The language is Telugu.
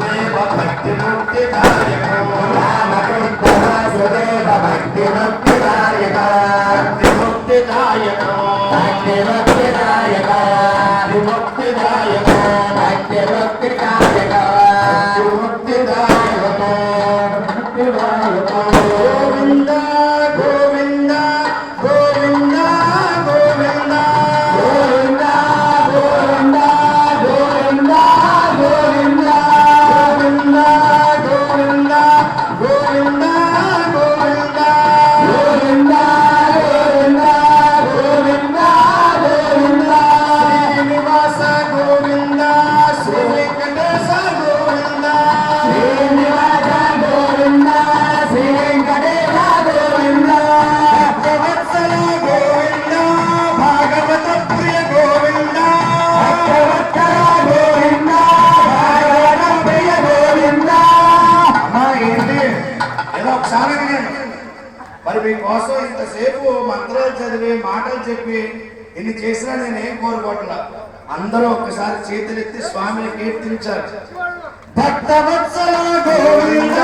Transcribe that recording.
వాసుదేవ భక్తి ముక్తిదాయకో రామకృష్ణ వాసుదేవ భక్తి ముక్తిదాయక భక్తి ముక్తిదాయకో భక్తి ముక్తిదాయక ముక్తిదాయక భక్తి ముక్తిదాయక ముక్తిదాయక ముక్తిదాయక గోవింద గోవింద గోవింద గోవింద గోవింద గోవింద గోవింద గోవింద గోవింద గోవింద గోవింద గోవింద గోవింద గోవింద గోవింద శ్రీనివాస గోవింద శ్రీ వెంకటేశ గోవింద శ్రీనివాస గోవింద శ్రీ వెంకటేశ గోవింద భక్తవత్సల గోవింద భాగవత ప్రియ గోవింద భక్తవత్సల గోవింద భాగవత ప్రియ గోవింద. అమ్మా ఏంటి ఏదో ఒకసారి మరి మీకోసం ఇంతసేపు మంత్రాలు చదివి మాటలు చెప్పి ఇన్ని చేసినా నేనేం కోరుకోవట్లా. అందరూ ఒక్కసారి చేతులెత్తి స్వామిని కీర్తించారు. భక్తవత్సల గోవింద